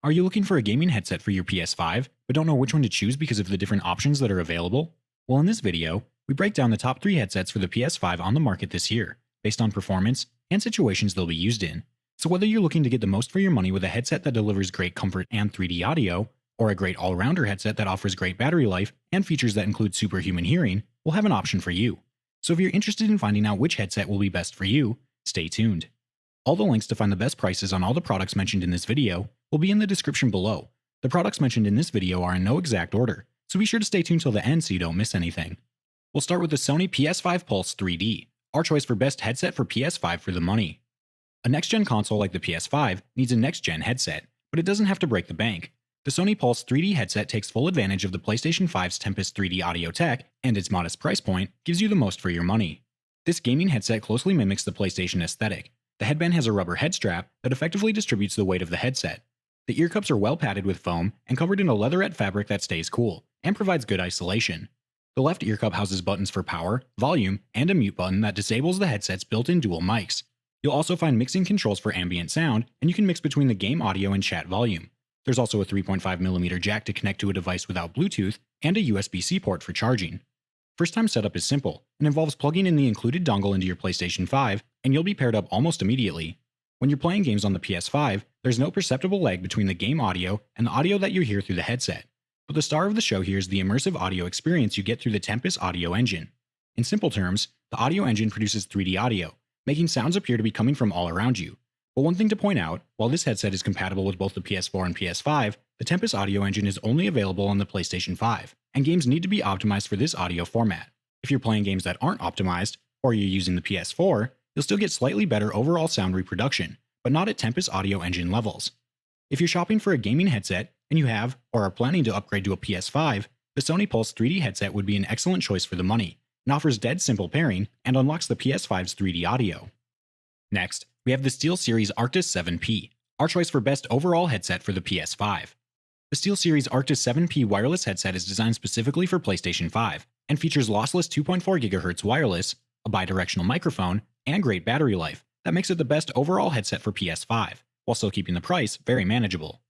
Are you looking for a gaming headset for your PS5, but don't know which one to choose because of the different options that are available? Well, in this video, we break down the top 3 headsets for the PS5 on the market this year, based on performance and situations they'll be used in. So whether you're looking to get the most for your money with a headset that delivers great comfort and 3D audio, or a great all-rounder headset that offers great battery life and features that include superhuman hearing, we'll have an option for you. So if you're interested in finding out which headset will be best for you, stay tuned. All the links to find the best prices on all the products mentioned in this video will be in the description below. The products mentioned in this video are in no exact order, so be sure to stay tuned till the end so you don't miss anything. We'll start with the Sony PS5 Pulse 3D, our choice for best headset for PS5 for the money. A next-gen console like the PS5 needs a next-gen headset, but it doesn't have to break the bank. The Sony Pulse 3D headset takes full advantage of the PlayStation 5's Tempest 3D audio tech, and its modest price point gives you the most for your money. This gaming headset closely mimics the PlayStation aesthetic. The headband has a rubber head strap that effectively distributes the weight of the headset. The ear cups are well padded with foam and covered in a leatherette fabric that stays cool and provides good isolation. The left ear cup houses buttons for power, volume, and a mute button that disables the headset's built-in dual mics. You'll also find mixing controls for ambient sound, and you can mix between the game audio and chat volume. There's also a 3.5mm jack to connect to a device without Bluetooth, and a USB-C port for charging. First-time setup is simple, and involves plugging in the included dongle into your PlayStation 5, and you'll be paired up almost immediately. When you're playing games on the PS5, there's no perceptible lag between the game audio and the audio that you hear through the headset. But the star of the show here is the immersive audio experience you get through the Tempest audio engine. In simple terms, the audio engine produces 3D audio, making sounds appear to be coming from all around you. But one thing to point out, while this headset is compatible with both the PS4 and PS5, the Tempest audio engine is only available on the PlayStation 5, and games need to be optimized for this audio format. If you're playing games that aren't optimized, or you're using the PS4, you'll still get slightly better overall sound reproduction, but not at Tempest audio engine levels. If you're shopping for a gaming headset, and you have, or are planning to upgrade to a PS5, the Sony Pulse 3D headset would be an excellent choice for the money, and offers dead simple pairing and unlocks the PS5's 3D audio. Next, we have the SteelSeries Arctis 7P, our choice for best overall headset for the PS5. The SteelSeries Arctis 7P wireless headset is designed specifically for PlayStation 5, and features lossless 2.4 GHz wireless, a bidirectional microphone, and great battery life that makes it the best overall headset for PS5, while still keeping the price very manageable.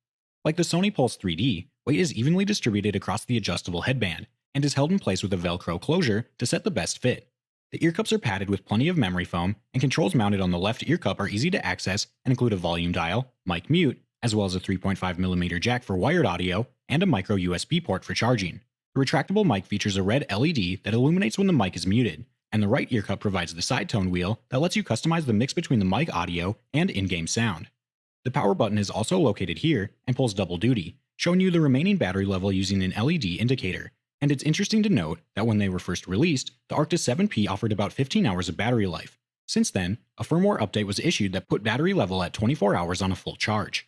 Like the Sony Pulse 3D, weight is evenly distributed across the adjustable headband, and is held in place with a Velcro closure to set the best fit. The ear cups are padded with plenty of memory foam, and controls mounted on the left ear cup are easy to access and include a volume dial, mic mute, as well as a 3.5mm jack for wired audio, and a micro USB port for charging. The retractable mic features a red LED that illuminates when the mic is muted, and the right ear cup provides the side tone wheel that lets you customize the mix between the mic audio and in-game sound. The power button is also located here and pulls double duty, showing you the remaining battery level using an LED indicator. And it's interesting to note that when they were first released, the Arctis 7P offered about 15 hours of battery life. Since then, a firmware update was issued that put battery level at 24 hours on a full charge.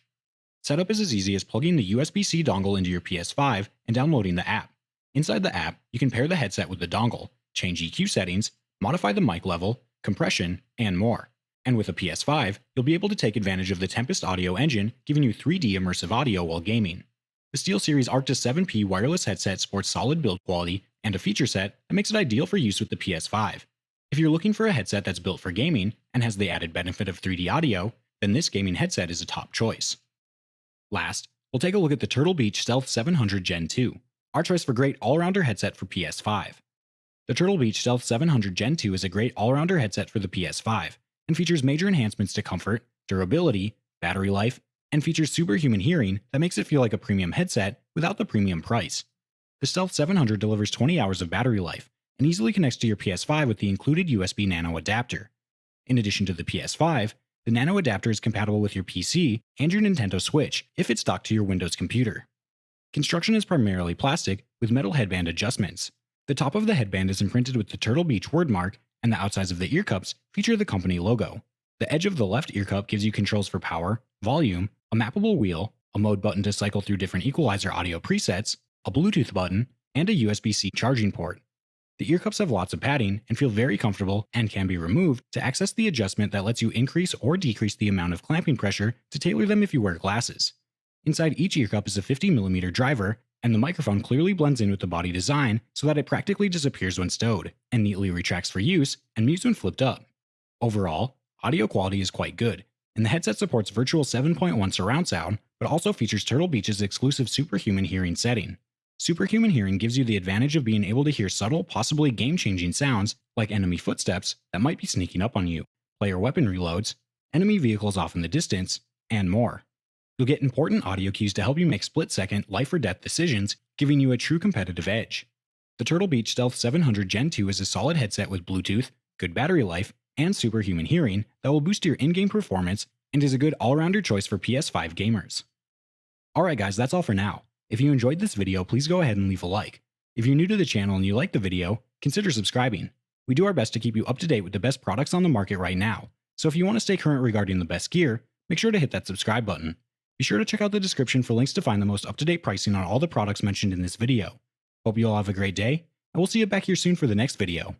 Setup is as easy as plugging the USB-C dongle into your PS5 and downloading the app. Inside the app, you can pair the headset with the dongle, change EQ settings, modify the mic level, compression, and more. And with a PS5, you'll be able to take advantage of the Tempest audio engine, giving you 3D immersive audio while gaming. The SteelSeries Arctis 7P wireless headset sports solid build quality and a feature set that makes it ideal for use with the PS5. If you're looking for a headset that's built for gaming and has the added benefit of 3D audio, then this gaming headset is a top choice. Last, we'll take a look at the Turtle Beach Stealth 700 Gen 2, our choice for great all-rounder headset for PS5. The Turtle Beach Stealth 700 Gen 2 is a great all-rounder headset for the PS5, and features major enhancements to comfort, durability, battery life, and features superhuman hearing that makes it feel like a premium headset without the premium price. The Stealth 700 delivers 20 hours of battery life, and easily connects to your PS5 with the included USB Nano adapter. In addition to the PS5, the Nano adapter is compatible with your PC and your Nintendo Switch if it's docked to your Windows computer. Construction is primarily plastic with metal headband adjustments. The top of the headband is imprinted with the Turtle Beach wordmark, and the outsides of the ear cups feature the company logo. The edge of the left ear cup gives you controls for power, volume, a mappable wheel, a mode button to cycle through different equalizer audio presets, a Bluetooth button, and a USB-C charging port. The ear cups have lots of padding and feel very comfortable and can be removed to access the adjustment that lets you increase or decrease the amount of clamping pressure to tailor them if you wear glasses. Inside each ear cup is a 50mm driver, and the microphone clearly blends in with the body design so that it practically disappears when stowed, and neatly retracts for use and mutes when flipped up. Overall, audio quality is quite good, and the headset supports virtual 7.1 surround sound, but also features Turtle Beach's exclusive superhuman hearing setting. Superhuman hearing gives you the advantage of being able to hear subtle, possibly game-changing sounds like enemy footsteps that might be sneaking up on you, player weapon reloads, enemy vehicles off in the distance, and more. You'll get important audio cues to help you make split-second, life-or-death decisions, giving you a true competitive edge. The Turtle Beach Stealth 700 Gen 2 is a solid headset with Bluetooth, good battery life, and superhuman hearing that will boost your in-game performance and is a good all-rounder choice for PS5 gamers. Alright guys, that's all for now. If you enjoyed this video, please go ahead and leave a like. If you're new to the channel and you like the video, consider subscribing. We do our best to keep you up to date with the best products on the market right now, so if you want to stay current regarding the best gear, make sure to hit that subscribe button. Be sure to check out the description for links to find the most up-to-date pricing on all the products mentioned in this video. Hope you all have a great day, and we'll see you back here soon for the next video.